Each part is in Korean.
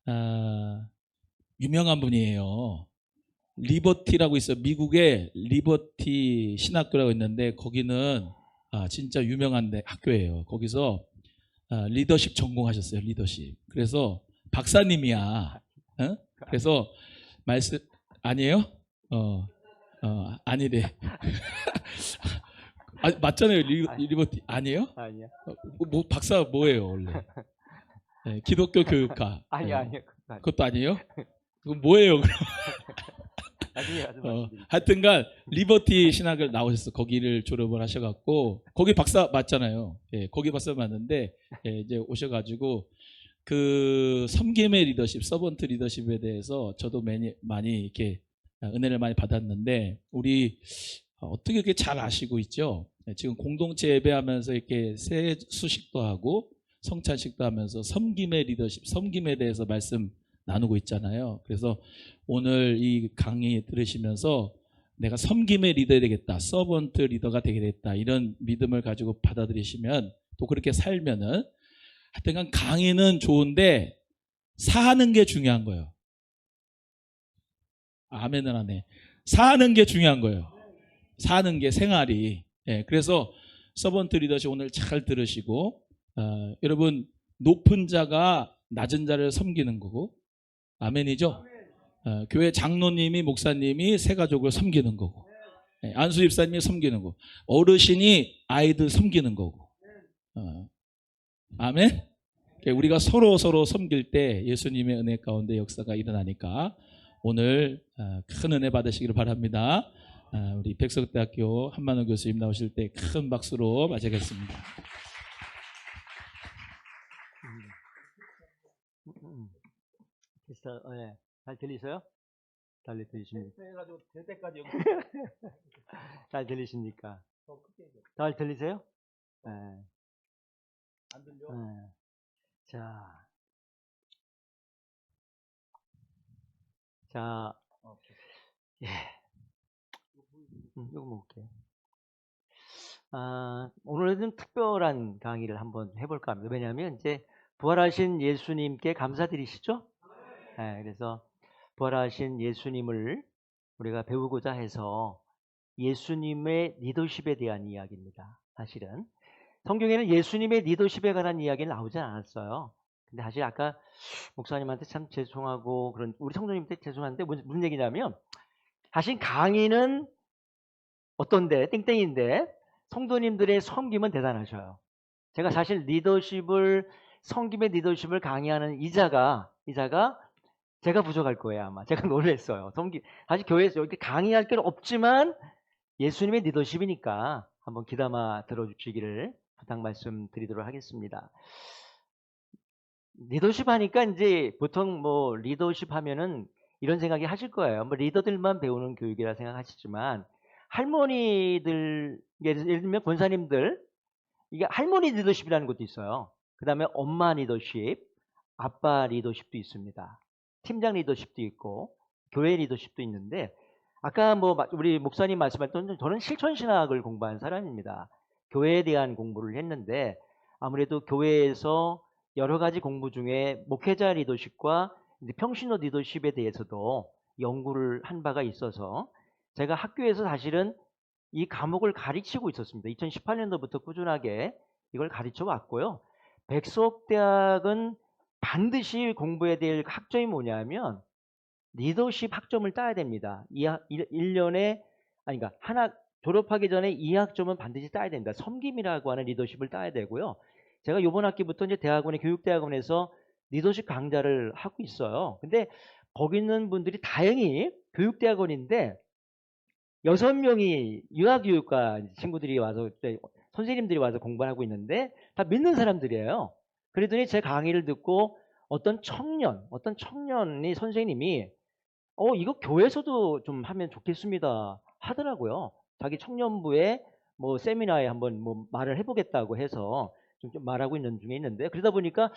아, 유명한 분이에요. 리버티라고 있어요. 미국에 리버티 신학교라고 있는데 거기는 진짜 유명한 학교예요. 거기서 리더십 전공하셨어요. 리더십. 그래서 박사님이야. 어? 그래서 말씀 아니에요? 어, 아니래. 맞잖아요. 리버티 아니에요? 아니야. 뭐 박사 뭐예요 원래? 네, 기독교 교육과. 아니야, 네. 아니야. 그것도 아니에요? 그럼 뭐예요? 그럼? 나중에 가서 말씀드릴게요. 하여튼간 리버티 신학을 나오셨어. 거기를 졸업을 하셔갖고 거기 박사 맞잖아요. 예, 거기 박사 맞는데 이제 오셔가지고 그 섬김의 리더십, 서번트 리더십에 대해서 저도 많이 이렇게 은혜를 많이 받았는데 우리 어떻게 이렇게 잘 아시고 있죠? 지금 공동체 예배하면서 이렇게 새 수식도 하고 성찬식도 하면서 섬김의 리더십, 섬김에 대해서 말씀 나누고 있잖아요. 그래서 오늘 이 강의 들으시면서 내가 섬김의 리더 되겠다, 서번트 리더가 되겠다 이런 믿음을 가지고 받아들이시면 또 그렇게 살면은 하여튼간 강의는 좋은데 사는 게 중요한 거예요. 아멘은 하네. 사는 게 중요한 거예요. 사는 게 생활이. 예, 그래서 서번트 리더십 오늘 잘 들으시고 여러분 높은 자가 낮은 자를 섬기는 거고 아멘이죠. 교회 장로님이 목사님이 새 가족을 섬기는 거고 안수 집사님이 섬기는 거고 어르신이 아이들 섬기는 거고 아멘. 우리가 서로 섬길 때 예수님의 은혜 가운데 역사가 일어나니까 오늘 큰 은혜 받으시기를 바랍니다. 우리 백석대학교 한만호 교수님 나오실 때 큰 박수로 맞이하겠습니다. 네. 잘 들리세요? 잘 들리십니까? 해가지고 될 때까지 여기 잘 들리십니까? 더 크게 해줘. 잘 들리세요? 네. 안 들려? 네. 자, 예. 이거 먹을게요. 오늘은 특별한 강의를 한번 해볼까 합니다. 왜냐하면 이제 부활하신 예수님께 감사드리시죠? 네, 그래서 부활하신 예수님을 우리가 배우고자 해서 예수님의 리더십에 대한 이야기입니다. 사실은 성경에는 예수님의 리더십에 관한 이야기는 나오지 않았어요. 근데 사실 아까 목사님한테 참 죄송하고 그런 우리 성도님한테 죄송한데 무슨 얘기냐면 사실 강의는 어떤데 땡땡인데 성도님들의 섬김은 대단하셔요. 제가 사실 섬김의 리더십을 강의하는 이자가 제가 부족할 거예요 아마. 제가 놀랬어요. 사실 교회에서 이렇게 강의할 게 없지만 예수님의 리더십이니까 한번 귀담아 들어주시기를 부탁 말씀드리도록 하겠습니다. 리더십 하니까 이제 보통 뭐 리더십 하면은 이런 생각이 하실 거예요. 뭐 리더들만 배우는 교육이라 생각하시지만 할머니들 예를 들면 권사님들 이게 할머니 리더십이라는 것도 있어요. 그 다음에 엄마 리더십, 아빠 리더십도 있습니다. 팀장 리더십도 있고 교회 리더십도 있는데 아까 뭐 우리 목사님 말씀하셨던 저는 실천신학을 공부한 사람입니다. 교회에 대한 공부를 했는데 아무래도 교회에서 여러 가지 공부 중에 목회자 리더십과 평신호 리더십에 대해서도 연구를 한 바가 있어서 제가 학교에서 사실은 이 과목을 가르치고 있었습니다. 2018년도부터 꾸준하게 이걸 가르쳐 왔고요. 백석대학은 반드시 공부해야 될 학점이 뭐냐면 리더십 학점을 따야 됩니다. 1년에 그러니까 졸업하기 전에 2학점은 반드시 따야 됩니다. 섬김이라고 하는 리더십을 따야 되고요. 제가 이번 학기부터 이제 교육대학원에서 리더십 강좌를 하고 있어요. 근데 거기 있는 분들이 다행히 교육대학원인데 6명이 유아교육과 친구들이 와서 선생님들이 와서 공부를 하고 있는데 다 믿는 사람들이에요. 그러더니 제 강의를 듣고 어떤 청년이 선생님이 이거 교회에서도 좀 하면 좋겠습니다 하더라고요. 자기 청년부에 뭐 세미나에 한번 뭐 말을 해보겠다고 해서 좀 말하고 있는 중에 있는데 그러다 보니까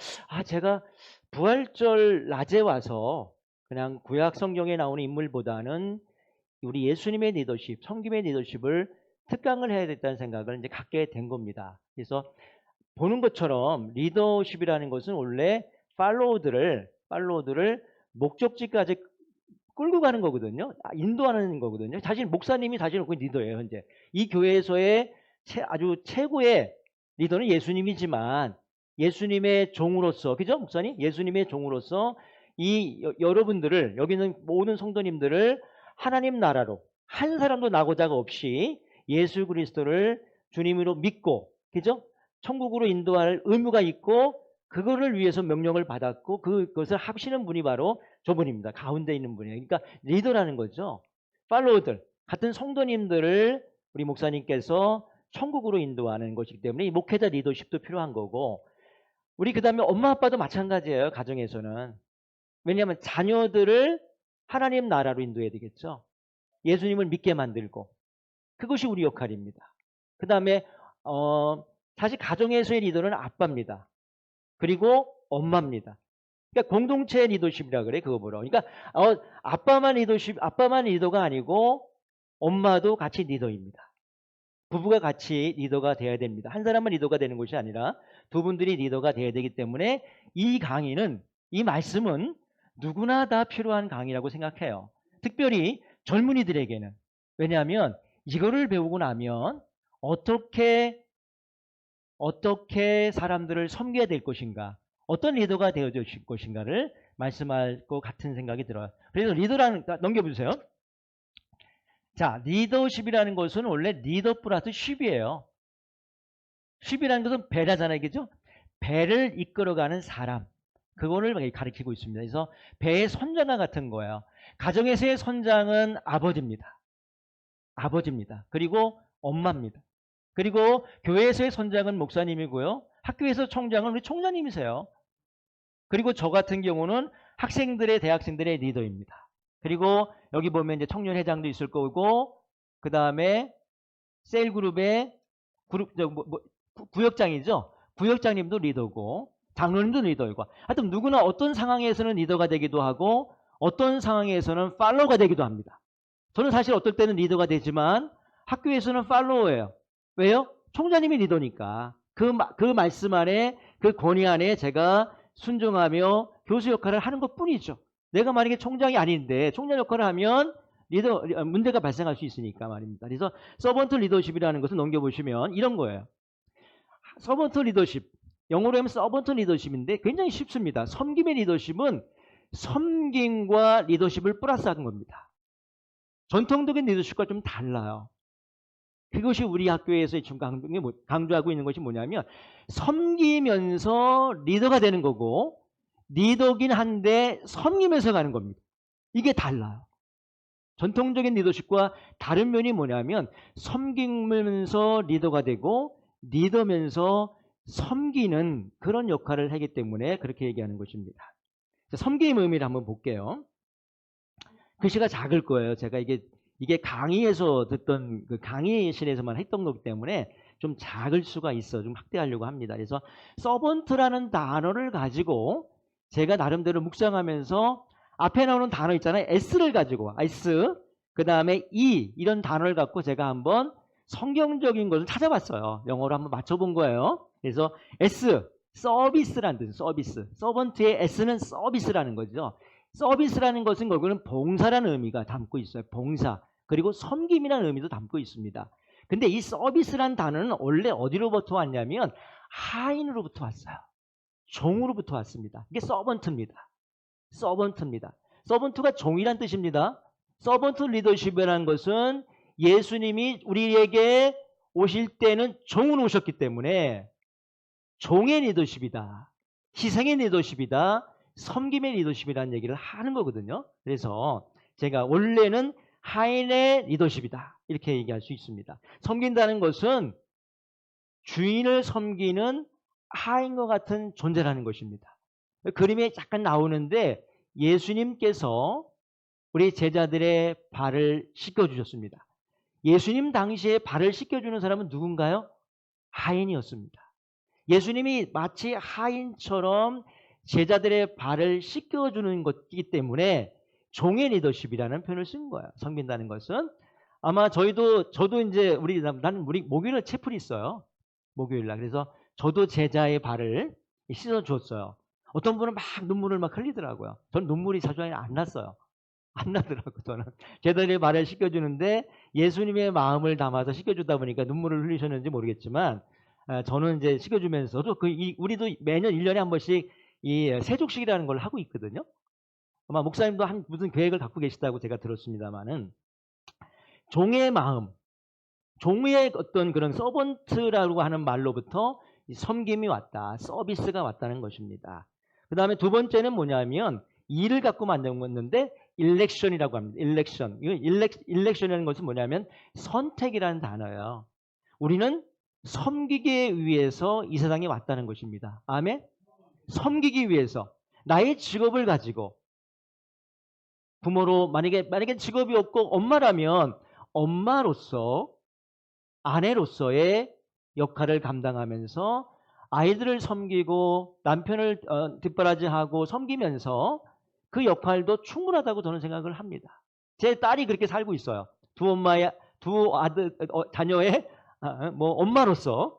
제가 부활절 낮에 와서 그냥 구약 성경에 나오는 인물보다는 우리 예수님의 리더십, 섬김의 리더십을 특강을 해야 됐다는 생각을 이제 갖게 된 겁니다. 그래서 보는 것처럼 리더십이라는 것은 원래 팔로워들을 팔로워들을 목적지까지 끌고 가는 거거든요. 인도하는 거거든요. 사실 목사님이 사실 그 리더예요. 현재 이 교회에서의 아주 최고의 리더는 예수님이지만 예수님의 종으로서, 그죠 목사님? 예수님의 종으로서 여러분들을, 여기 있는 모든 성도님들을 하나님 나라로 한 사람도 나고자가 없이 예수 그리스도를 주님으로 믿고, 그죠? 천국으로 인도할 의무가 있고 그거를 위해서 명령을 받았고 그것을 하시는 분이 바로 저분입니다. 가운데 있는 분이에요. 그러니까 리더라는 거죠. 팔로워들, 같은 성도님들을 우리 목사님께서 천국으로 인도하는 것이기 때문에 이 목회자 리더십도 필요한 거고, 우리 그 다음에 엄마 아빠도 마찬가지예요. 가정에서는. 왜냐하면 자녀들을 하나님 나라로 인도해야 되겠죠. 예수님을 믿게 만들고, 그것이 우리 역할입니다. 그 다음에 사실 가정에서의 리더는 아빠입니다. 그리고 엄마입니다. 그러니까 공동체 리더십이라 그래, 그거 보러. 그러니까 아빠만 리더가 아니고 엄마도 같이 리더입니다. 부부가 같이 리더가 돼야 됩니다. 한 사람만 리더가 되는 것이 아니라 두 분들이 리더가 돼야 되기 때문에 이 강의는, 이 말씀은 누구나 다 필요한 강의라고 생각해요. 특별히 젊은이들에게는. 왜냐하면 이거를 배우고 나면 어떻게 사람들을 섬겨야 될 것인가, 어떤 리더가 되어줄 것인가를 말씀할 것 같은 생각이 들어요. 그래서 리더라는, 넘겨보세요. 자, 리더십이라는 것은 원래 리더 플러스 쉽이에요. 쉽이라는 것은 배라잖아요. 그죠? 배를 이끌어가는 사람. 그거를 가리키고 있습니다. 그래서 배의 선장과 같은 거예요. 가정에서의 선장은 아버지입니다. 그리고 엄마입니다. 그리고 교회에서의 선장은 목사님이고요. 학교에서 총장은 우리 총장님이세요. 그리고 저 같은 경우는 대학생들의 리더입니다. 그리고 여기 보면 이제 청년회장도 있을 거고, 그 다음에 셀그룹의 구역장이죠. 구역장님도 리더고, 장로님도 리더이고, 하여튼 누구나 어떤 상황에서는 리더가 되기도 하고, 어떤 상황에서는 팔로워가 되기도 합니다. 저는 사실 어떨 때는 리더가 되지만 학교에서는 팔로워예요. 왜요? 총장님이 리더니까 그 말씀 안에, 그 권위 안에 제가 순종하며 교수 역할을 하는 것 뿐이죠. 내가 만약에 총장이 아닌데 총장 역할을 하면 문제가 발생할 수 있으니까 말입니다. 그래서 서번트 리더십이라는 것을 넘겨보시면 이런 거예요. 서번트 리더십, 영어로 하면 서번트 리더십인데 굉장히 쉽습니다. 섬김의 리더십은 섬김과 리더십을 플러스하는 겁니다. 전통적인 리더십과 좀 달라요. 그것이 우리 학교에서 지금 강조하고 있는 것이 뭐냐면, 섬기면서 리더가 되는 거고, 리더긴 한데 섬기면서 가는 겁니다. 이게 달라요. 전통적인 리더십과 다른 면이 뭐냐면, 섬기면서 리더가 되고 리더면서 섬기는 그런 역할을 하기 때문에 그렇게 얘기하는 것입니다. 섬김의 의미를 한번 볼게요. 글씨가 작을 거예요. 제가 이게 강의에서 듣던 그 강의실에서만 했던 거기 때문에 좀 작을 수가 있어. 좀 확대하려고 합니다. 그래서 서번트라는 단어를 가지고 제가 나름대로 묵상하면서 앞에 나오는 단어 있잖아요. S를 가지고, S, 그 다음에 E, 이런 단어를 갖고 제가 한번 성경적인 것을 찾아봤어요. 영어로 한번 맞춰본 거예요. 그래서 S, 서비스라는 뜻이에요. 서비스. 서번트의 S는 서비스라는 거죠. 서비스라는 것은 결국은 봉사라는 의미가 담고 있어요. 봉사. 그리고 섬김이라는 의미도 담고 있습니다. 근데 이 서비스라는 단어는 원래 어디로부터 왔냐면 하인으로부터 왔어요. 종으로부터 왔습니다. 이게 서번트입니다. 서번트가 종이란 뜻입니다. 서번트 리더십이라는 것은 예수님이 우리에게 오실 때는 종으로 오셨기 때문에 종의 리더십이다. 희생의 리더십이다. 섬김의 리더십이라는 얘기를 하는 거거든요. 그래서 제가 원래는 하인의 리더십이다. 이렇게 얘기할 수 있습니다. 섬긴다는 것은 주인을 섬기는 하인과 같은 존재라는 것입니다. 그림에 약간 나오는데 예수님께서 우리 제자들의 발을 씻겨주셨습니다. 예수님 당시에 발을 씻겨주는 사람은 누군가요? 하인이었습니다. 예수님이 마치 하인처럼 제자들의 발을 씻겨주는 것이기 때문에 종의 리더십이라는 표현을 쓴 거예요. 섬긴다는 것은. 아마 저도 이제 우리 목요일에 채플이 있어요. 목요일날. 그래서 저도 제자의 발을 씻어 주었어요. 어떤 분은 막 눈물을 막 흘리더라고요. 저는 눈물이 자주 안 났어요. 안 나더라고요. 저는 제자들의 말을 시켜주는데 예수님의 마음을 담아서 시켜주다 보니까 눈물을 흘리셨는지 모르겠지만 저는 이제 시켜주면서도 우리도 매년 1년에 한 번씩 이 세족식이라는 걸 하고 있거든요. 아마 목사님도 무슨 계획을 갖고 계시다고 제가 들었습니다만은 종의 마음, 종의 어떤 그런 서번트라고 하는 말로부터 섬김이 왔다, 서비스가 왔다는 것입니다. 그 다음에 두 번째는 뭐냐면 일을 갖고 만든 건데 일렉션이라고 합니다. 일렉션. 일렉션이라는 것은 뭐냐면 선택이라는 단어예요. 우리는 섬기기 위해서 이 세상에 왔다는 것입니다. 아멘? 섬기기 위해서 나의 직업을 가지고 부모로 만약에 직업이 없고 엄마라면 엄마로서 아내로서의 역할을 감당하면서 아이들을 섬기고 남편을 뒷바라지하고 섬기면서 그 역할도 충분하다고 저는 생각을 합니다. 제 딸이 그렇게 살고 있어요. 두 자녀의 뭐 엄마로서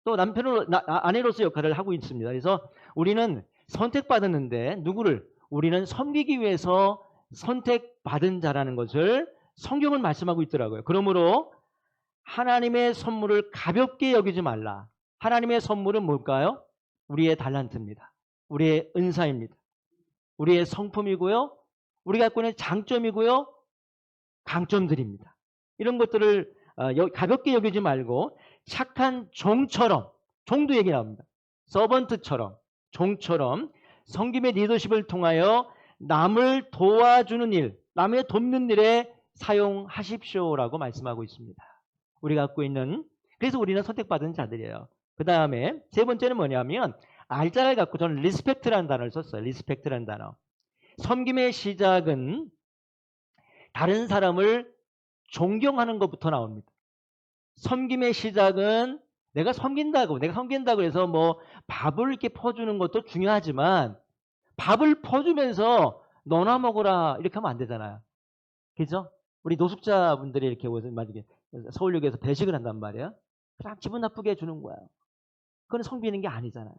또 아내로서 역할을 하고 있습니다. 그래서 우리는 선택받았는데 누구를? 우리는 섬기기 위해서 선택받은 자라는 것을 성경은 말씀하고 있더라고요. 그러므로 하나님의 선물을 가볍게 여기지 말라. 하나님의 선물은 뭘까요? 우리의 달란트입니다. 우리의 은사입니다. 우리의 성품이고요. 우리가 갖고 있는 장점이고요. 강점들입니다. 이런 것들을 가볍게 여기지 말고 착한 종처럼, 종도 얘기 나옵니다. 서번트처럼, 종처럼 섬김의 리더십을 통하여 남을 도와주는 일, 남의 돕는 일에 사용하십시오라고 말씀하고 있습니다. 우리가 갖고 있는, 그래서 우리는 선택받은 자들이에요. 그 다음에 세 번째는 뭐냐면 알자를 갖고 저는 리스펙트라는 단어를 썼어요. 리스펙트라는 단어. 섬김의 시작은 다른 사람을 존경하는 것부터 나옵니다. 섬김의 시작은 내가 섬긴다고 해서 뭐 밥을 이렇게 퍼주는 것도 중요하지만 밥을 퍼주면서 너나 먹어라 이렇게 하면 안 되잖아요. 그죠? 우리 노숙자분들이 이렇게 만약에 서울역에서 배식을 한단 말이에요. 그럼 기분 나쁘게 해주는 거예요. 그건 섬기는 게 아니잖아요.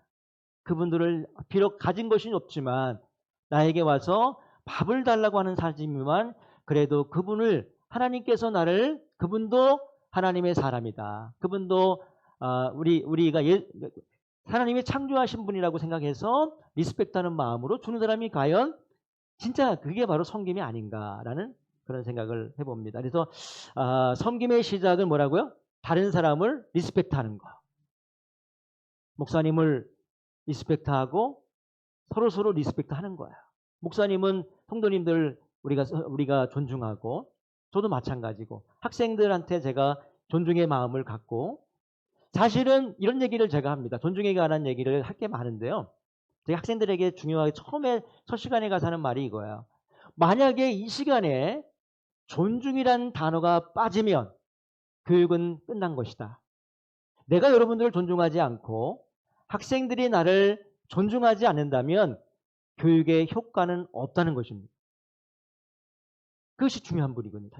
그분들을 비록 가진 것이 없지만 나에게 와서 밥을 달라고 하는 사람이지만 그래도 그분을 하나님께서 그분도 하나님의 사람이다. 그분도 우리가 하나님이 창조하신 분이라고 생각해서 리스펙트하는 마음으로 주는 사람이 과연 진짜 그게 바로 섬김이 아닌가라는 그런 생각을 해봅니다. 그래서 섬김의 시작은 뭐라고요? 다른 사람을 리스펙트하는 거. 목사님을 리스펙트하고 서로 리스펙트하는 거예요. 목사님은 성도님들 우리가 존중하고 저도 마찬가지고 학생들한테 제가 존중의 마음을 갖고 사실은 이런 얘기를 제가 합니다. 존중에 관한 얘기를 할 게 많은데요. 제가 학생들에게 중요하게 처음에 첫 시간에 가서 하는 말이 이거예요. 만약에 이 시간에 존중이라는 단어가 빠지면 교육은 끝난 것이다. 내가 여러분들을 존중하지 않고 학생들이 나를 존중하지 않는다면 교육의 효과는 없다는 것입니다. 그것이 중요한 부분이거든요.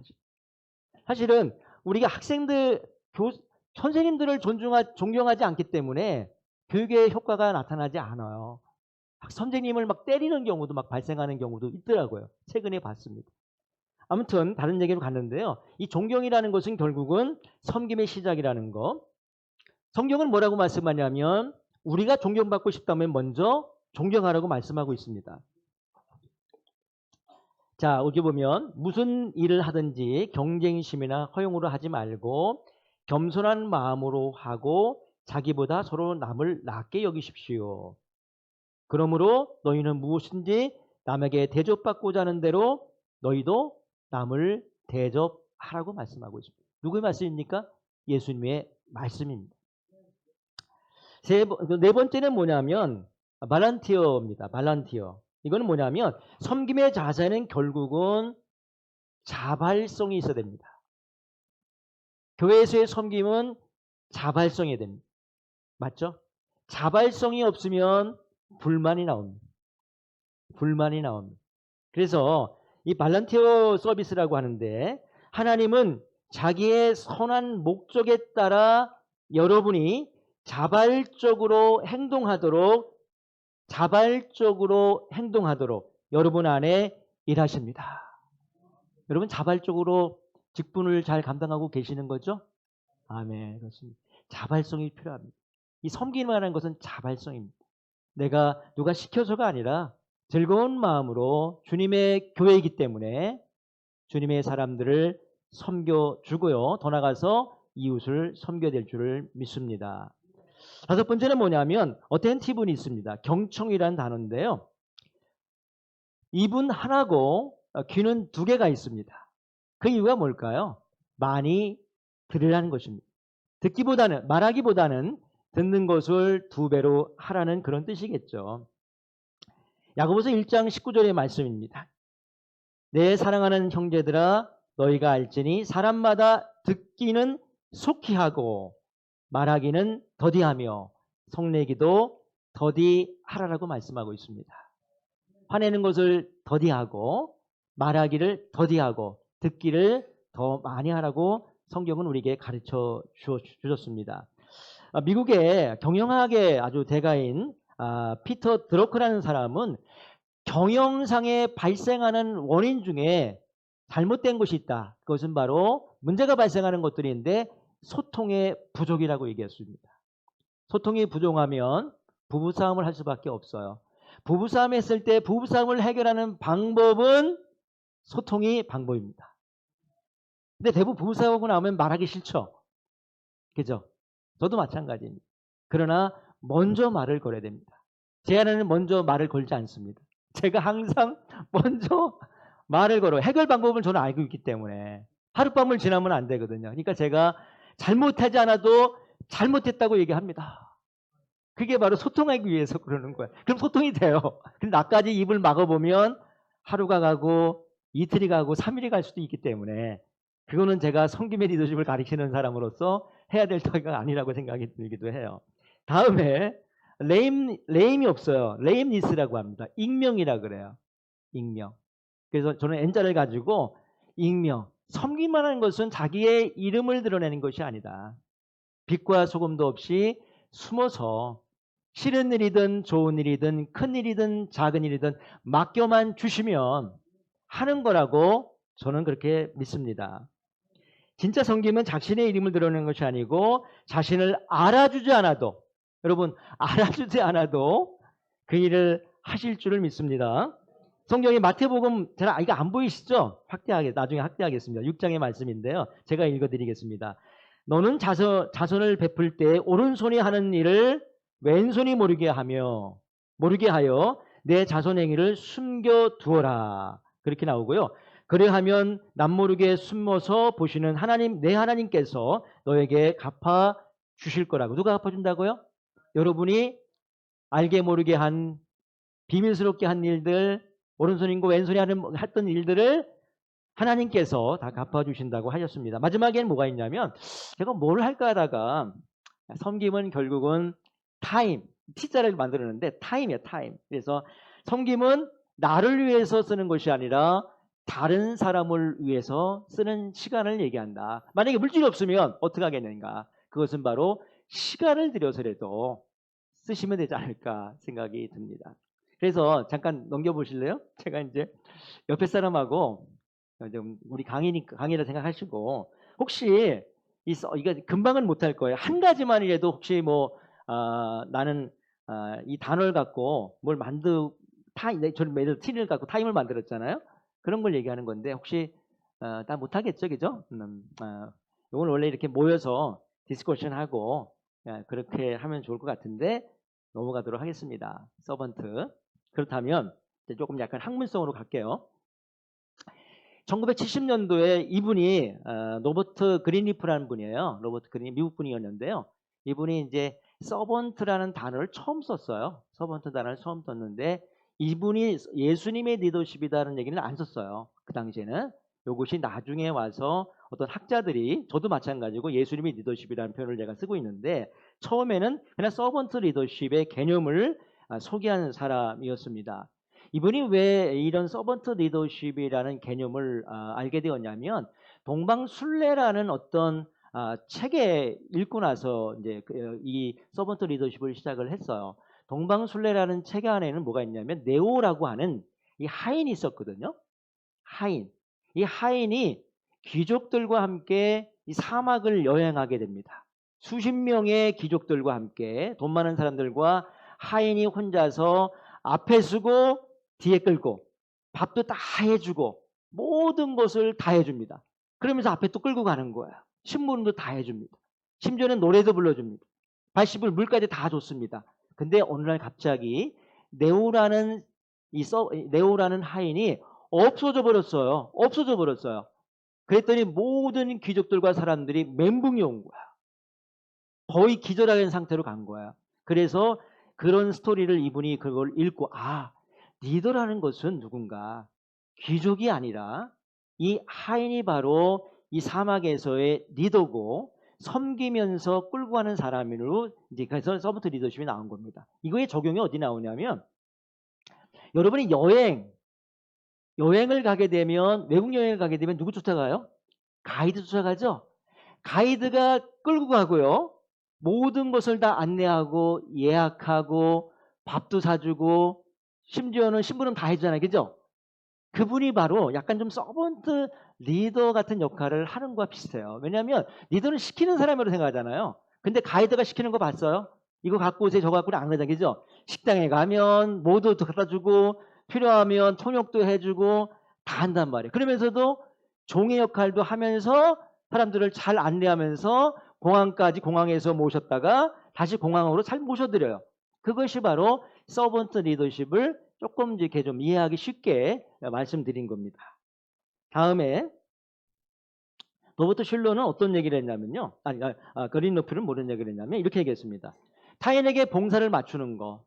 사실은 우리가 선생님들을 존경하지 않기 때문에 교육의 효과가 나타나지 않아요. 선생님을 막 때리는 경우도 막 발생하는 경우도 있더라고요. 최근에 봤습니다. 아무튼 다른 얘기로 갔는데요. 이 존경이라는 것은 결국은 섬김의 시작이라는 거. 성경은 뭐라고 말씀하냐면 우리가 존경받고 싶다면 먼저 존경하라고 말씀하고 있습니다. 자, 여기 보면 무슨 일을 하든지 경쟁심이나 허용으로 하지 말고 겸손한 마음으로 하고 자기보다 서로 남을 낮게 여기십시오. 그러므로 너희는 무엇인지 남에게 대접받고자 하는 대로 너희도 남을 대접하라고 말씀하고 있습니다. 누구의 말씀입니까? 예수님의 말씀입니다. 네 번째는 뭐냐면 발란티어입니다. 발란티어. 이거는 뭐냐면 섬김의 자세는 결국은 자발성이 있어야 됩니다. 교회에서의 섬김은 자발성이 됩니다. 맞죠? 자발성이 없으면 불만이 나옵니다. 불만이 나옵니다. 그래서 이 발란티어 서비스라고 하는데 하나님은 자기의 선한 목적에 따라 여러분이 자발적으로 행동하도록 자발적으로 행동하도록 여러분 안에 일하십니다. 여러분 자발적으로 직분을 잘 감당하고 계시는 거죠? 아멘. 그렇습니다. 자발성이 필요합니다. 이 섬기는 것은 자발성입니다. 내가 누가 시켜서가 아니라 즐거운 마음으로 주님의 교회이기 때문에 주님의 사람들을 섬겨주고요. 더 나아가서 이웃을 섬겨야 될 줄을 믿습니다. 다섯 번째는 뭐냐면 어텐티브는 있습니다. 경청이라는 단어인데요. 입은 하나고 귀는 두 개가 있습니다. 그 이유가 뭘까요? 많이 들으라는 것입니다. 말하기보다는 듣는 것을 두 배로 하라는 그런 뜻이겠죠. 야고보서 1장 19절의 말씀입니다. 내 사랑하는 형제들아 너희가 알지니 사람마다 듣기는 속히 하고 말하기는 더디하며 성내기도 더디하라라고 말씀하고 있습니다. 화내는 것을 더디하고 말하기를 더디하고 듣기를 더 많이 하라고 성경은 우리에게 가르쳐 주셨습니다. 미국의 경영학의 아주 대가인 피터 드러크라는 사람은 경영상에 발생하는 원인 중에 잘못된 것이 있다. 그것은 바로 문제가 발생하는 것들인데 소통의 부족이라고 얘기했습니다. 소통이 부족하면 부부싸움을 할 수밖에 없어요. 부부싸움 했을 때 부부싸움을 해결하는 방법은 소통이 방법입니다. 근데 대부분 부부싸움하고 나오면 말하기 싫죠. 그죠? 저도 마찬가지입니다. 그러나 먼저 말을 걸어야 됩니다. 제 아내는 먼저 말을 걸지 않습니다. 제가 항상 먼저 말을 걸어요. 해결 방법을 저는 알고 있기 때문에 하룻밤을 지나면 안 되거든요. 그러니까 제가 잘못하지 않아도 잘못했다고 얘기합니다. 그게 바로 소통하기 위해서 그러는 거예요. 그럼 소통이 돼요. 근데 나까지 입을 막아보면 하루가 가고 이틀이 가고 3일이 갈 수도 있기 때문에 그거는 제가 섬김의 리더십을 가르치는 사람으로서 해야 될 터가 아니라고 생각이 들기도 해요. 다음에 레임이 없어요. 레임니스라고 합니다. 익명이라 그래요. 익명. 그래서 저는 N자를 가지고 익명. 섬기만 하는 것은 자기의 이름을 드러내는 것이 아니다. 빛과 소금도 없이 숨어서 싫은 일이든 좋은 일이든 큰 일이든 작은 일이든 맡겨만 주시면 하는 거라고 저는 그렇게 믿습니다. 진짜 섬김은 자신의 이름을 드러내는 것이 아니고 자신을 알아주지 않아도 여러분 알아주지 않아도 그 일을 하실 줄을 믿습니다. 성경의 마태복음 이거 안 보이시죠? 나중에 확대하겠습니다. 6장의 말씀인데요. 제가 읽어드리겠습니다. 너는 자선을 베풀 때 오른손이 하는 일을 왼손이 모르게 하여 내 자손 행위를 숨겨두어라. 그렇게 나오고요. 그래하면 남모르게 숨어서 보시는 하나님, 내 하나님께서 너에게 갚아 주실 거라고. 누가 갚아준다고요? 여러분이 알게 모르게 한 비밀스럽게 한 일들, 오른손인고 왼손이 했던 일들을 하나님께서 다 갚아주신다고 하셨습니다. 마지막에는 뭐가 있냐면 제가 뭘 할까 하다가 섬김은 결국은 타임, T자를 만들었는데 타임이에요. 타임. 그래서 섬김은 나를 위해서 쓰는 것이 아니라 다른 사람을 위해서 쓰는 시간을 얘기한다. 만약에 물질이 없으면 어떻게 하겠는가? 그것은 바로 시간을 들여서라도 쓰시면 되지 않을까 생각이 듭니다. 그래서 잠깐 넘겨보실래요? 제가 이제 옆에 사람하고 좀 우리 강의라 생각하시고 혹시 이거 금방은 못할 거예요. 한 가지만이라도 혹시 나는 이 단어를 갖고 뭘 저는 매일 티를 갖고 타임을 만들었잖아요. 그런 걸 얘기하는 건데 혹시 다 못하겠죠, 그죠? 이건 원래 이렇게 모여서 디스커션하고 그렇게 하면 좋을 것 같은데 넘어가도록 하겠습니다. 서번트. 그렇다면 이제 조금 약간 학문성으로 갈게요. 1970년도에 이분이 로버트 그린리프라는 분이에요. 로버트 그린 미국 분이었는데요. 이분이 이제 서번트라는 단어를 처음 썼어요. 서번트 단어를 처음 썼는데 이분이 예수님의 리더십이다라는 얘기는 안 썼어요. 그 당시에는. 이것이 나중에 와서 어떤 학자들이 저도 마찬가지고 예수님의 리더십이라는 표현을 제가 쓰고 있는데 처음에는 그냥 서번트 리더십의 개념을 소개하는 사람이었습니다. 이분이 왜 이런 서번트 리더십이라는 개념을 알게 되었냐면 동방순례라는 어떤 책에 읽고 나서 이제 이 서번트 리더십을 시작을 했어요. 동방술래라는 책 안에는 뭐가 있냐면 네오라고 하는 이 하인이 있었거든요. 하인. 이 하인이 귀족들과 함께 이 사막을 여행하게 됩니다. 수십 명의 귀족들과 함께 돈 많은 사람들과 하인이 혼자서 앞에 서고 뒤에 끌고 밥도 다 해주고 모든 것을 다 해줍니다. 그러면서 앞에 또 끌고 가는 거예요. 심부름도 다 해줍니다. 심지어는 노래도 불러줍니다. 발 씹을 물까지 다 줬습니다. 근데 어느 날 갑자기 네오라는 네오라는 하인이 없어져 버렸어요. 없어져 버렸어요. 그랬더니 모든 귀족들과 사람들이 멘붕이 온 거야. 거의 기절하는 상태로 간 거야. 그래서 그런 스토리를 이분이 그걸 읽고 리더라는 것은 누군가 귀족이 아니라 이 하인이 바로 이 사막에서의 리더고 섬기면서 끌고 가는 사람으로 이제 그래서 서브트 리더십이 나온 겁니다. 이거의 적용이 어디 나오냐면 여러분이 여행을 가게 되면 외국 여행을 가게 되면 누구 쫓아가요? 가이드 쫓아가죠. 가이드가 끌고 가고요. 모든 것을 다 안내하고 예약하고 밥도 사주고 심지어는 심부름 다 해주잖아요. 그죠? 그분이 바로 약간 좀 서번트 리더 같은 역할을 하는 거와 비슷해요. 왜냐하면 리더는 시키는 사람으로 생각하잖아요. 근데 가이드가 시키는 거 봤어요? 이거 갖고 오세요. 저거 갖고 안 그러잖아요. 그죠? 식당에 가면 모두 갖다 주고 필요하면 통역도 해주고 다 한단 말이에요. 그러면서도 종의 역할도 하면서 사람들을 잘 안내하면서 공항에서 모셨다가 다시 공항으로 잘 모셔드려요. 그것이 바로 서번트 리더십을 조금 이렇게 좀 이해하기 쉽게 말씀드린 겁니다. 다음에 로버트 슐러는 어떤 얘기를 했냐면요. 그린로프는 뭐런 얘기를 했냐면 이렇게 얘기했습니다. 타인에게 봉사를 맞추는 거,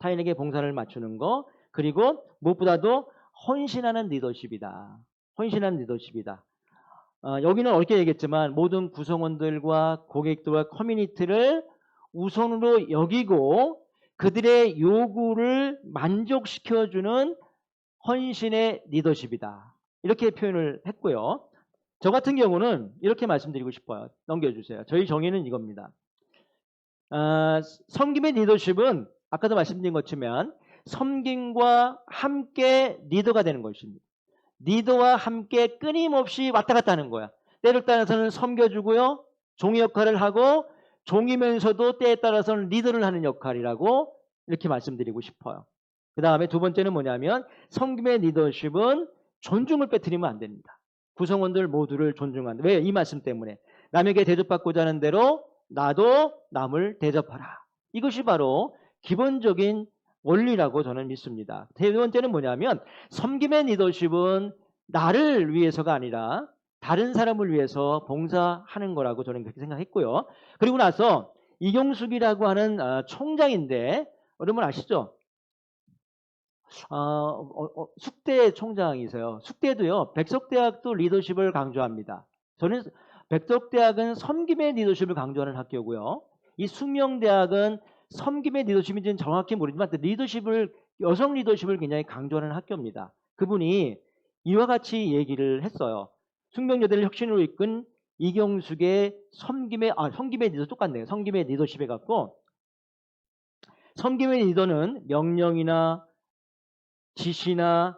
그리고 무엇보다도 헌신하는 리더십이다. 헌신하는 리더십이다. 여기는 어렵게 얘기했지만 모든 구성원들과 고객들과 커뮤니티를 우선으로 여기고 그들의 요구를 만족시켜주는 헌신의 리더십이다. 이렇게 표현을 했고요. 저 같은 경우는 이렇게 말씀드리고 싶어요. 넘겨주세요. 저희 정의는 이겁니다. 섬김의 리더십은 아까도 말씀드린 것처럼 섬김과 함께 리더가 되는 것입니다. 리더와 함께 끊임없이 왔다 갔다 하는 거야. 때를 따라서는 섬겨주고요. 종의 역할을 하고 종이면서도 때에 따라서는 리더를 하는 역할이라고 이렇게 말씀드리고 싶어요. 그 다음에 두 번째는 뭐냐면 섬김의 리더십은 존중을 빼뜨리면 안 됩니다. 구성원들 모두를 존중한다. 왜? 이 말씀 때문에. 남에게 대접받고자 하는 대로 나도 남을 대접하라. 이것이 바로 기본적인 원리라고 저는 믿습니다. 세 번째는 뭐냐면 섬김의 리더십은 나를 위해서가 아니라 다른 사람을 위해서 봉사하는 거라고 저는 그렇게 생각했고요. 그리고 나서 이경숙이라고 하는 총장인데 여러분 아시죠? 숙대 총장이세요. 숙대도요. 백석대학도 리더십을 강조합니다. 저는 백석대학은 섬김의 리더십을 강조하는 학교고요. 이 숙명대학은 섬김의 리더십인지는 정확히 모르지만 여성 리더십을 굉장히 강조하는 학교입니다. 그분이 이와 같이 얘기를 했어요. 숙명여대를 혁신으로 이끈 이경숙의 섬김의 리더 똑같네요. 섬김의 리더십에 갖고 섬김의 리더는 명령이나 지시나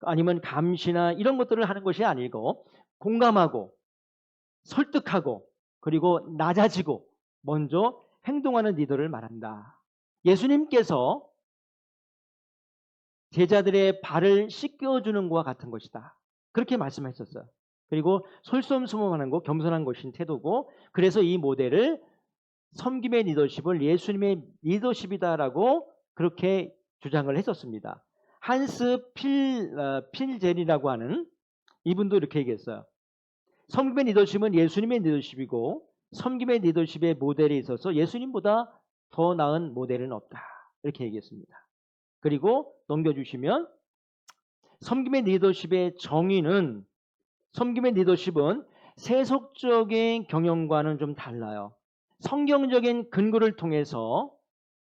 아니면 감시나 이런 것들을 하는 것이 아니고 공감하고 설득하고 그리고 낮아지고 먼저 행동하는 리더를 말한다. 예수님께서 제자들의 발을 씻겨주는 것과 같은 것이다. 그렇게 말씀하셨어요. 그리고 솔선수범하는 것, 겸손한 것인 태도고 그래서 이 모델을 섬김의 리더십을 예수님의 리더십이다라고 그렇게 주장을 했었습니다. 한스 필젤이라고 하는 이분도 이렇게 얘기했어요. 섬김의 리더십은 예수님의 리더십이고 섬김의 리더십의 모델에 있어서 예수님보다 더 나은 모델은 없다. 이렇게 얘기했습니다. 그리고 넘겨주시면 섬김의 리더십의 정의는 섬김의 리더십은 세속적인 경영과는 좀 달라요. 성경적인 근거를 통해서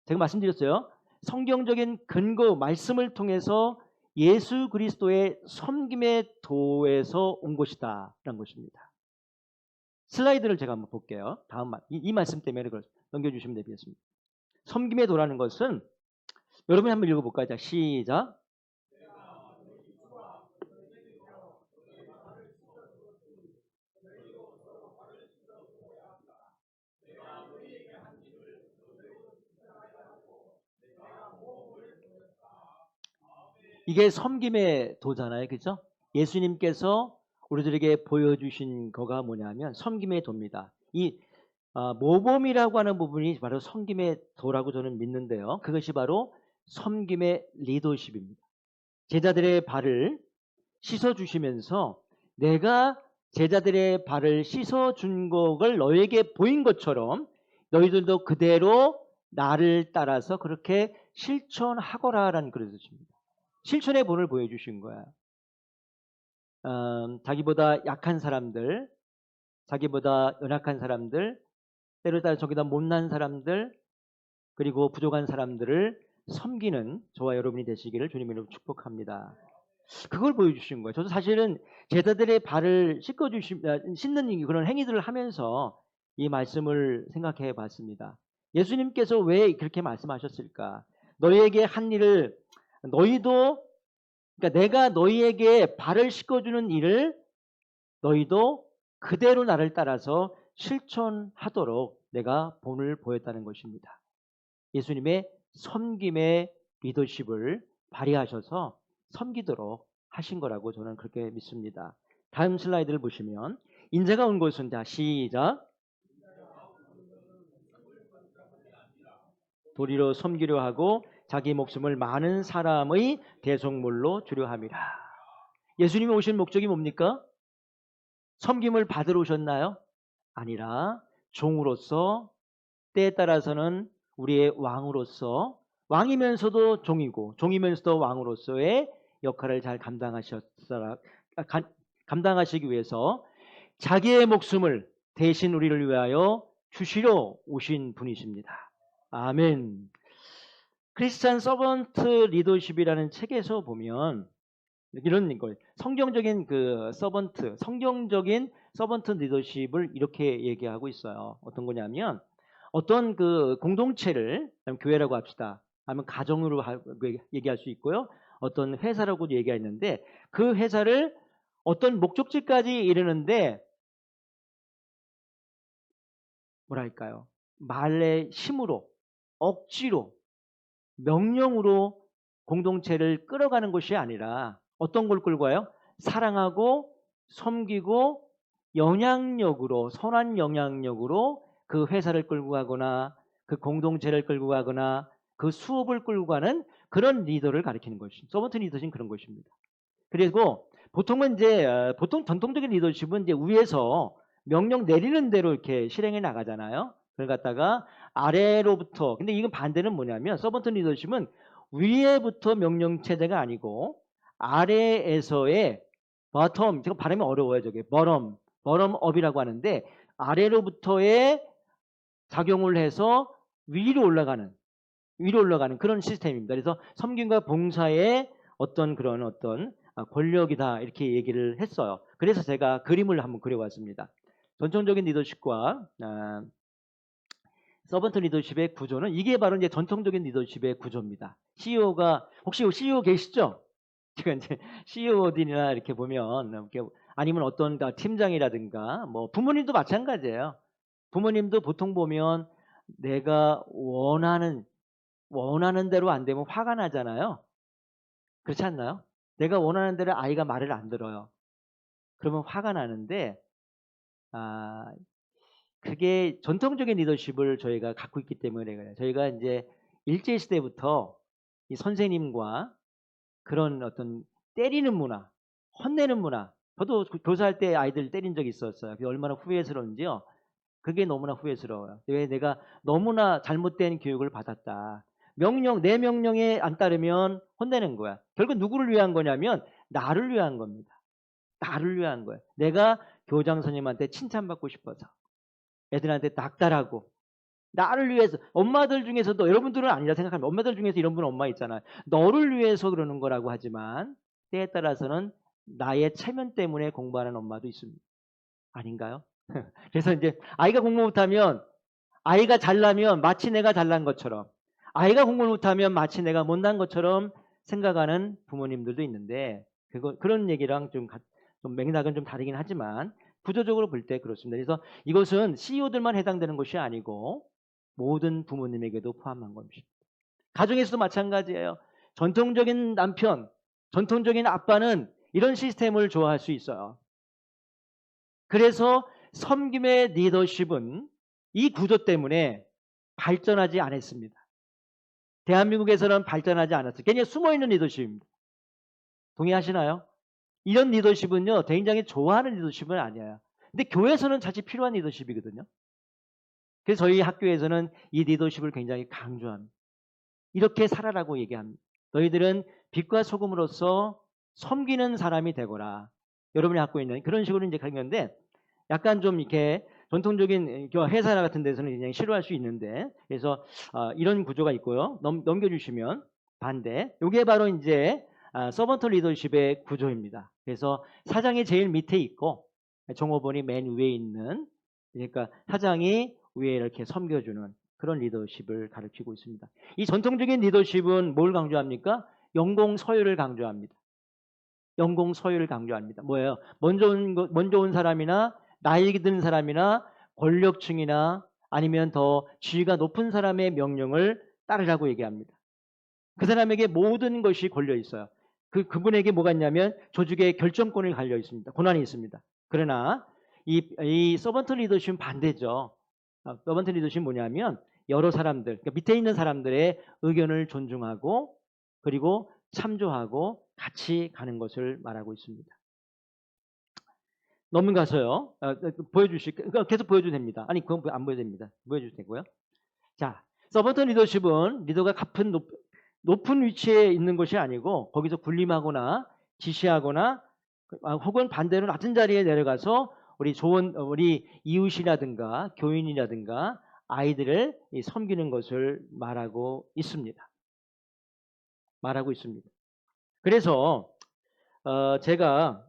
제가 말씀드렸어요. 성경적인 근거 말씀을 통해서 예수 그리스도의 섬김의 도에서 온 것이다 라는 것입니다. 슬라이드를 제가 한번 볼게요. 다음 이 말씀 때문에 그걸 넘겨주시면 되겠습니다. 섬김의 도라는 것은 여러분이 한번 읽어볼까요? 자, 시작. 이게 섬김의 도잖아요. 그죠? 예수님께서 우리들에게 보여주신 거가 뭐냐면 섬김의 도입니다. 이 모범이라고 하는 부분이 바로 섬김의 도라고 저는 믿는데요. 그것이 바로 섬김의 리더십입니다. 제자들의 발을 씻어주시면서 내가 제자들의 발을 씻어준 것을 너에게 보인 것처럼 너희들도 그대로 나를 따라서 그렇게 실천하거라라는 그런 뜻입니다. 실천의 본을 보여주신 거야. 자기보다 약한 사람들, 자기보다 연약한 사람들, 때로 따라 저기다 못난 사람들, 그리고 부족한 사람들을 섬기는 저와 여러분이 되시기를 주님으로 축복합니다. 그걸 보여주신 거예요. 저도 사실은 제자들의 발을 씻는 그런 행위들을 하면서 이 말씀을 생각해 봤습니다. 예수님께서 왜 그렇게 말씀하셨을까? 너희에게 한 일을 너희도, 그러니까 내가 너희에게 발을 씻어주는 일을 너희도 그대로 나를 따라서 실천하도록 내가 본을 보였다는 것입니다. 예수님의 섬김의 리더십을 발휘하셔서 섬기도록 하신 거라고 저는 그렇게 믿습니다. 다음 슬라이드를 보시면 인자가 온 것은, 자 시작, 도리로 섬기려 하고 자기 목숨을 많은 사람의 대속물로 주려 함이라. 예수님이 오신 목적이 뭡니까? 섬김을 받으러 오셨나요? 아니라 종으로서, 때에 따라서는 우리의 왕으로서, 왕이면서도 종이고 종이면서도 왕으로서의 역할을 잘 감당하시기 위해서 자기의 목숨을 대신 우리를 위하여 주시러 오신 분이십니다. 아멘. 크리스찬 서번트 리더십이라는 책에서 보면 이런 거예요. 성경적인 서번트 리더십을 이렇게 얘기하고 있어요. 어떤 거냐면 어떤 그 공동체를, 교회라고 합시다. 아니면 가정으로 얘기할 수 있고요. 어떤 회사라고 얘기했는데 그 회사를 어떤 목적지까지 이르는데 뭐랄까요? 말의 힘으로, 억지로, 명령으로 공동체를 끌어가는 것이 아니라 어떤 걸 끌고 와요? 사랑하고 섬기고 영향력으로, 선한 영향력으로 그 회사를 끌고 가거나 그 공동체를 끌고 가거나 그 수업을 끌고 가는 그런 리더를 가리키는 것입니다. 서번트 리더십은 그런 것입니다. 그리고 보통은 보통 전통적인 리더십은 이제 위에서 명령 내리는 대로 이렇게 실행해 나가잖아요. 그걸 갖다가 아래로부터, 근데 이건 반대는 뭐냐면 서번트 리더십은 위에부터 명령 체제가 아니고 아래에서의 bottom, 제가 발음이 어려워요. 저게 bottom업이라고 하는데 아래로부터의 작용을 해서 위로 올라가는 그런 시스템입니다. 그래서 섬김과 봉사의 어떤 권력이다 이렇게 얘기를 했어요. 그래서 제가 그림을 한번 그려봤습니다. 전통적인 리더십과 서번트 리더십의 구조는 이게 바로 이제 전통적인 리더십의 구조입니다. CEO가, 혹시 CEO 계시죠? 제가 이제 CEO들이나 이렇게 보면 아니면 어떤 팀장이라든가 뭐 부모님도 마찬가지예요. 부모님도 보통 보면 내가 원하는 대로 안 되면 화가 나잖아요. 그렇지 않나요? 내가 원하는 대로 아이가 말을 안 들어요. 그러면 화가 나는데 그게 전통적인 리더십을 저희가 갖고 있기 때문에 그래요. 저희가 이제 일제시대부터 이 선생님과 그런 어떤 때리는 문화, 혼내는 문화, 저도 교사할 때 아이들 때린 적이 있었어요. 그게 얼마나 후회스러운지요. 그게 너무나 후회스러워요. 왜? 내가 너무나 잘못된 교육을 받았다. 내 명령에 안 따르면 혼내는 거야. 결국 누구를 위한 거냐면 나를 위한 겁니다. 나를 위한 거예요. 내가 교장 선생님한테 칭찬받고 싶어서, 애들한테 낙달하고, 나를 위해서. 엄마들 중에서도, 여러분들은 아니라 생각하면 엄마들 중에서 이런 분 엄마 있잖아요. 너를 위해서 그러는 거라고 하지만 때에 따라서는 나의 체면 때문에 공부하는 엄마도 있습니다. 아닌가요? 그래서 이제 아이가 공부 못하면, 아이가 잘나면 마치 내가 잘난 것처럼, 아이가 공부를 못하면 마치 내가 못난 것처럼 생각하는 부모님들도 있는데 그런 얘기랑 좀 맥락은 좀 다르긴 하지만 구조적으로 볼 때 그렇습니다. 그래서 이것은 CEO들만 해당되는 것이 아니고 모든 부모님에게도 포함한 것입니다. 가정에서도 마찬가지예요. 전통적인 남편, 전통적인 아빠는 이런 시스템을 좋아할 수 있어요. 그래서 섬김의 리더십은 이 구조 때문에 발전하지 않았습니다. 대한민국에서는 발전하지 않았어요. 그냥 숨어있는 리더십입니다. 동의하시나요? 이런 리더십은요, 굉장히 좋아하는 리더십은 아니에요. 근데 교회에서는 사실 필요한 리더십이거든요. 그래서 저희 학교에서는 이 리더십을 굉장히 강조합니다. 이렇게 살아라고 얘기합니다. 너희들은 빛과 소금으로서 섬기는 사람이 되거라. 여러분이 갖고 있는 그런 식으로 이제 강조하는데 약간 좀 이렇게 전통적인 회사 같은 데서는 그냥 싫어할 수 있는데 그래서 이런 구조가 있고요. 넘겨주시면 반대. 이게 바로 이제 서번트 리더십의 구조입니다. 그래서 사장이 제일 밑에 있고 종업원이 맨 위에 있는 그러니까 사장이 위에 이렇게 섬겨주는 그런 리더십을 가르치고 있습니다. 이 전통적인 리더십은 뭘 강조합니까? 연공 서열을 강조합니다. 연공 서열을 강조합니다. 뭐예요? 먼저 온 사람이나 나이 든 사람이나 권력층이나 아니면 더 지위가 높은 사람의 명령을 따르라고 얘기합니다. 그 사람에게 모든 것이 걸려 있어요. 그분에게 뭐가 있냐면 조직의 결정권이 갈려 있습니다. 권한이 있습니다. 그러나 이 서번트 리더십은 반대죠. 서번트 리더십은 뭐냐면 여러 사람들, 그러니까 밑에 있는 사람들의 의견을 존중하고 그리고 참조하고 같이 가는 것을 말하고 있습니다. 넘어가서요. 계속 보여줘도 됩니다. 아니 그건 안 보여도 됩니다. 보여줘도 되고요. 자, 서번트 리더십은 리더가 높은 위치에 있는 것이 아니고 거기서 군림하거나 지시하거나 혹은 반대로 낮은 자리에 내려가서 우리 이웃이라든가 교인이라든가 아이들을 섬기는 것을 말하고 있습니다. 그래서 제가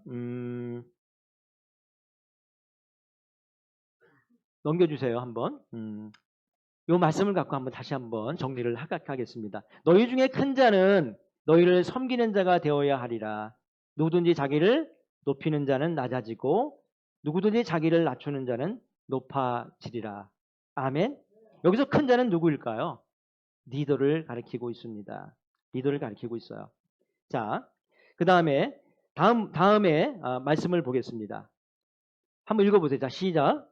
넘겨주세요 한번. 이 말씀을 갖고 다시 한번 정리를 하겠습니다. 너희 중에 큰 자는 너희를 섬기는 자가 되어야 하리라. 누구든지 자기를 높이는 자는 낮아지고 누구든지 자기를 낮추는 자는 높아지리라. 아멘. 여기서 큰 자는 누구일까요? 리더를 가리키고 있습니다. 리더를 가리키고 있어요. 자, 그 다음에 다음에 말씀을 보겠습니다. 한번 읽어보세요. 자, 시작.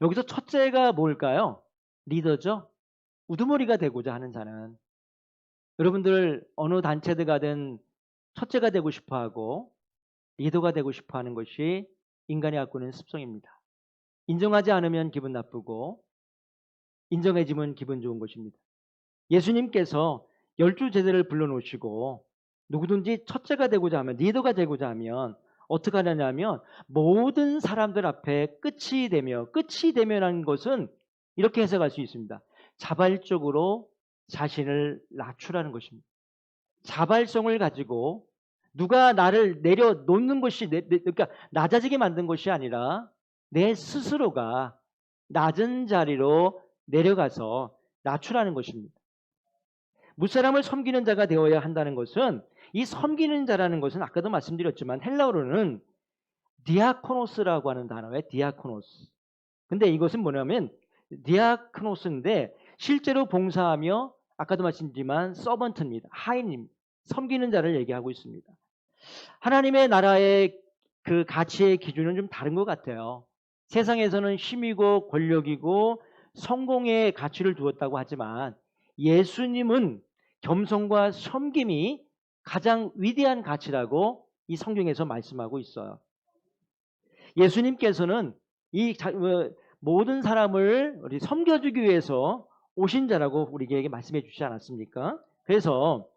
여기서 첫째가 뭘까요? 리더죠. 우두머리가 되고자 하는 자는 여러분들 어느 단체들 가든 첫째가 되고 싶어하고 리더가 되고 싶어하는 것이 인간이 갖고 있는 습성입니다. 인정하지 않으면 기분 나쁘고 인정해지면 기분 좋은 것입니다. 예수님께서 12제자를 불러놓으시고 누구든지 첫째가 되고자 하면 리더가 되고자 하면 어떻게 하냐면 모든 사람들 앞에 끝이 되면하는 것은 이렇게 해석할 수 있습니다. 자발적으로 자신을 낮추라는 것입니다. 자발성을 가지고 누가 나를 내려놓는 것이 그러니까 낮아지게 만든 것이 아니라 내 스스로가 낮은 자리로 내려가서 낮추라는 것입니다. 무사람을 섬기는 자가 되어야 한다는 것은 이 섬기는 자라는 것은 아까도 말씀드렸지만 헬라어로는 디아코노스라고 하는 단어예요. 디아코노스. 근데 이것은 뭐냐면 디아코노스인데 실제로 봉사하며 아까도 말씀드렸지만 서번트입니다. 하인입니다. 섬기는 자를 얘기하고 있습니다. 하나님의 나라의 그 가치의 기준은 좀 다른 것 같아요. 세상에서는 힘이고 권력이고 성공의 가치를 두었다고 하지만 예수님은 겸손과 섬김이 가장 위대한 가치라고 이 성경에서 말씀하고 있어요. 예수님께서는 모든 사람을 섬겨주기 위해서 오신 자라고 우리에게 말씀해 주시지 않았습니까? 그래서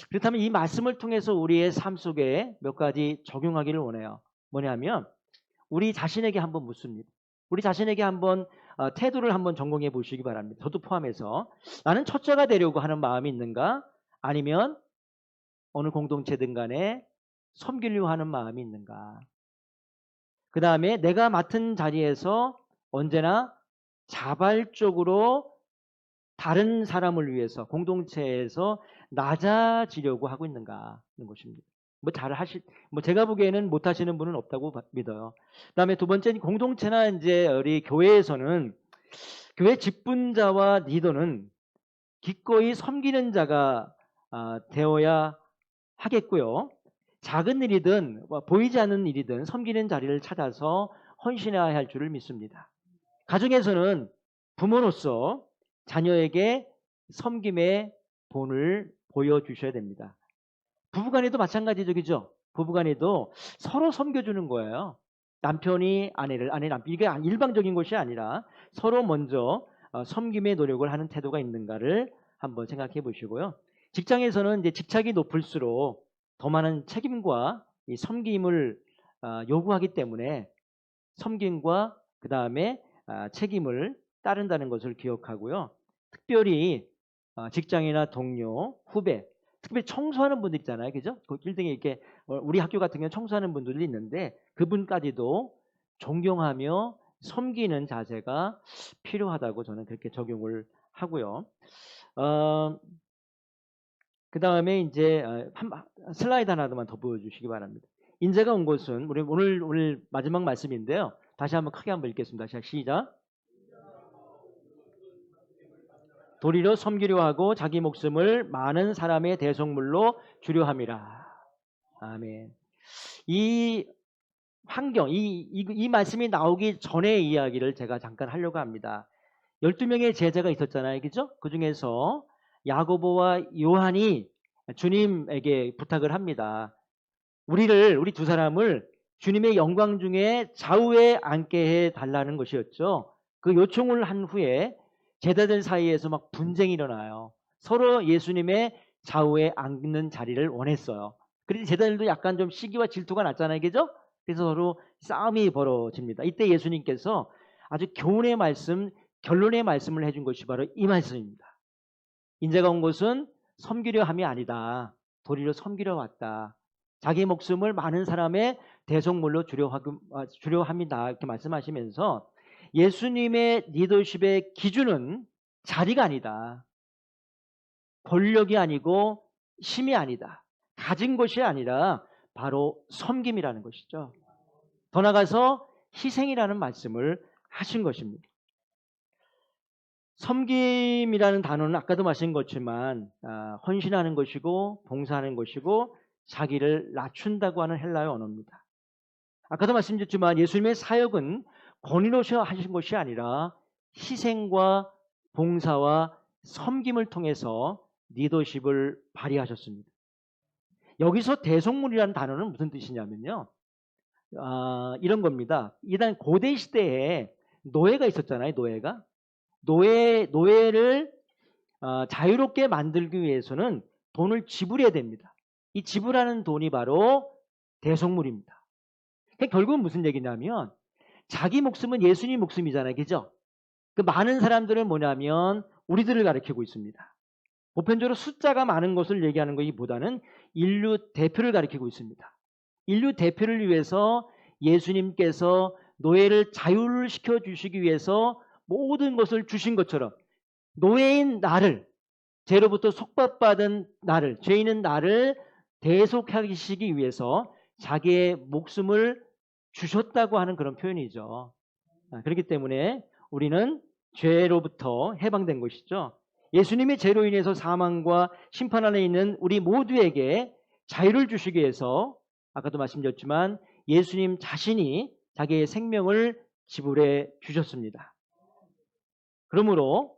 그렇다면 이 말씀을 통해서 우리의 삶 속에 몇 가지 적용하기를 원해요. 뭐냐면 우리 자신에게 한번 묻습니다. 우리 자신에게 한번 태도를 한번 점검해 보시기 바랍니다. 저도 포함해서 나는 첫째가 되려고 하는 마음이 있는가? 아니면 어느 공동체든 간에 섬기려 하는 마음이 있는가? 그 다음에 내가 맡은 자리에서 언제나 자발적으로 다른 사람을 위해서 공동체에서 낮아지려고 하고 있는가 하는 것입니다. 뭐 제가 보기에는 못하시는 분은 없다고 믿어요. 그다음에 두 번째는 공동체나 이제 우리 교회에서는 교회 직분자와 리더는 기꺼이 섬기는 자가 되어야 하겠고요. 작은 일이든 보이지 않는 일이든 섬기는 자리를 찾아서 헌신해야 할 줄을 믿습니다. 가정에서는 부모로서 자녀에게 섬김의 본을 보여주셔야 됩니다. 부부간에도 마찬가지죠, 그죠? 부부간에도 서로 섬겨주는 거예요. 남편이 아내를, 아내 남편, 이게 일방적인 것이 아니라 서로 먼저 섬김의 노력을 하는 태도가 있는가를 한번 생각해 보시고요. 직장에서는 이제 직책이 높을수록 더 많은 책임과 이 섬김을 요구하기 때문에 섬김과 그 다음에 책임을 따른다는 것을 기억하고요. 특별히 직장이나 동료, 후배, 특별히 청소하는 분들 있잖아요, 그죠? 그 빌딩에 이렇게 우리 학교 같은 경우는 청소하는 분들이 있는데 그분까지도 존경하며 섬기는 자세가 필요하다고 저는 그렇게 적용을 하고요. 그 다음에 이제 슬라이드 하나만 더 보여주시기 바랍니다. 인재가 온 곳은 우리 오늘 마지막 말씀인데요. 다시 한번 크게 한번 읽겠습니다. 시작. 도리로 섬기려 하고 자기 목숨을 많은 사람의 대속물로 주려 함이라. 아멘. 이 환경, 이 말씀이 나오기 전의 이야기를 제가 잠깐 하려고 합니다. 12명의 제자가 있었잖아요, 그죠? 그 중에서 야고보와 요한이 주님에게 부탁을 합니다. 우리 두 사람을 주님의 영광 중에 좌우에 앉게 해 달라는 것이었죠. 그 요청을 한 후에 제자들 사이에서 막 분쟁이 일어나요. 서로 예수님의 좌우에 앉는 자리를 원했어요. 그래서 제자들도 약간 좀 시기와 질투가 났잖아요, 그죠? 그래서 서로 싸움이 벌어집니다. 이때 예수님께서 아주 교훈의 말씀, 결론의 말씀을 해준 것이 바로 이 말씀입니다. 인자가 온 것은 섬기려 함이 아니다. 도리로 섬기려 왔다. 자기 목숨을 많은 사람의 대속물로 주려 합니다. 이렇게 말씀하시면서 예수님의 리더십의 기준은 자리가 아니다. 권력이 아니고 힘이 아니다. 가진 것이 아니라 바로 섬김이라는 것이죠. 더 나아가서 희생이라는 말씀을 하신 것입니다. 섬김이라는 단어는 아까도 말씀드린 것지만 헌신하는 것이고 봉사하는 것이고 자기를 낮춘다고 하는 헬라어 언어입니다. 아까도 말씀드렸지만 예수님의 사역은 권위로서 하신 것이 아니라 희생과 봉사와 섬김을 통해서 리더십을 발휘하셨습니다. 여기서 대속물이라는 단어는 무슨 뜻이냐면요. 이런 겁니다. 일단 고대 시대에 노예가 있었잖아요. 노예를 자유롭게 만들기 위해서는 돈을 지불해야 됩니다. 이 지불하는 돈이 바로 대속물입니다. 그러니까 결국은 무슨 얘기냐면 자기 목숨은 예수님 목숨이잖아요. 그죠? 그 많은 사람들은 뭐냐면 우리들을 가리키고 있습니다. 보편적으로 숫자가 많은 것을 얘기하는 것보다는 인류 대표를 가리키고 있습니다. 인류 대표를 위해서 예수님께서 노예를 자유를 시켜주시기 위해서 모든 것을 주신 것처럼 노예인 나를, 죄로부터 속박받은 나를, 죄인은 나를 대속하시기 위해서 자기의 목숨을 주셨다고 하는 그런 표현이죠. 그렇기 때문에 우리는 죄로부터 해방된 것이죠. 예수님의 죄로 인해서 사망과 심판 안에 있는 우리 모두에게 자유를 주시기 위해서 아까도 말씀드렸지만 예수님 자신이 자기의 생명을 지불해 주셨습니다. 그러므로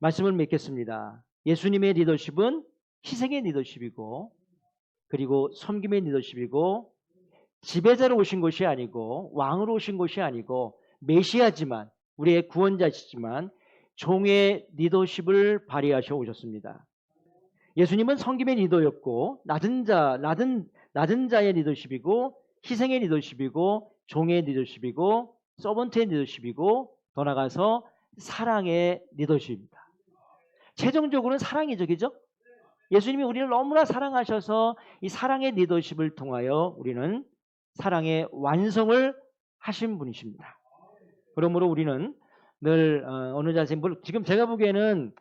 말씀을 맺겠습니다. 예수님의 리더십은 희생의 리더십이고 그리고 섬김의 리더십이고 지배자로 오신 것이 아니고 왕으로 오신 것이 아니고 메시아지만 우리의 구원자시지만 종의 리더십을 발휘하셔 오셨습니다. 예수님은 섬김의 리더였고 낮은 자의 리더십이고 희생의 리더십이고 종의 리더십이고 서번트의 리더십이고 더 나아가서 사랑의 리더십입니다. 최종적으로는 사랑이죠, 그죠? 예수님이 우리를 너무나 사랑하셔서 이 사랑의 리더십을 통하여 우리는 사랑의 완성을 하신 분이십니다. 그러므로 우리는 늘 어느 자세, 지금 제가 보기에는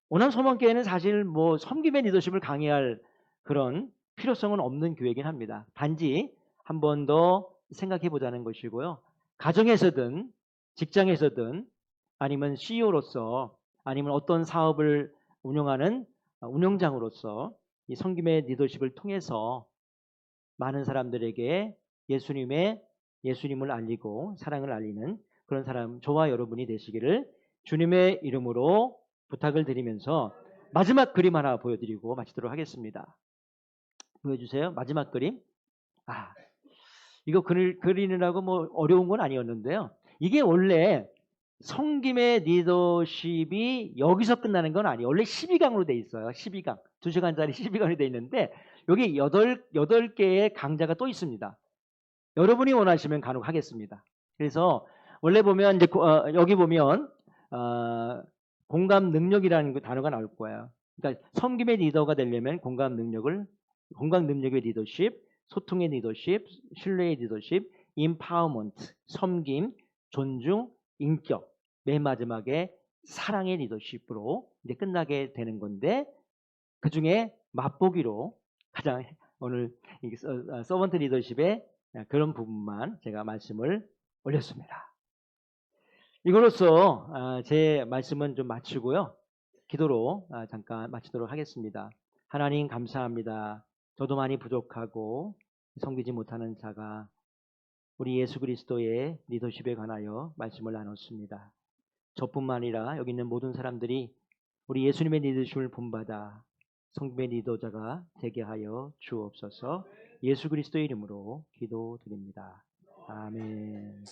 오남소망교회는 사실 뭐 섬김의 리더십을 강의할 그런 필요성은 없는 교회이긴 합니다. 단지 한 번 더 생각해 보자는 것이고요. 가정에서든 직장에서든 아니면 CEO로서 아니면 어떤 사업을 운영하는 운영장으로서 이 섬김의 리더십을 통해서 많은 사람들에게 예수님을 알리고 사랑을 알리는 그런 사람, 저와 여러분이 되시기를 주님의 이름으로 부탁을 드리면서 마지막 그림 하나 보여드리고 마치도록 하겠습니다. 보여주세요. 마지막 그림. 이거 그리느라고 뭐 어려운 건 아니었는데요. 이게 원래 섬김의 리더십이 여기서 끝나는 건 아니에요. 원래 12강으로 돼 있어요. 12강. 2시간짜리 12강이 돼 있는데 여기 8개의 강좌가 또 있습니다. 여러분이 원하시면 간혹하겠습니다. 그래서 원래 보면 이제 여기 보면 공감 능력이라는 그 단어가 나올 거예요. 그러니까 섬김의 리더가 되려면 공감 능력의 리더십, 소통의 리더십, 신뢰의 리더십, 임파워먼트, 섬김, 존중, 인격, 맨 마지막에 사랑의 리더십으로 이제 끝나게 되는 건데 그 중에 맛보기로 가장 오늘 서번트 리더십의 그런 부분만 제가 말씀을 올렸습니다. 이걸로써 제 말씀은 좀 마치고요. 기도로 잠깐 마치도록 하겠습니다. 하나님 감사합니다. 저도 많이 부족하고 섬기지 못하는 자가 우리 예수 그리스도의 리더십에 관하여 말씀을 나눴습니다. 저뿐만 아니라 여기 있는 모든 사람들이 우리 예수님의 리더십을 본받아 성김의 리더자가 되게 하여 주옵소서. 예수 그리스도의 이름으로 기도드립니다. 아멘.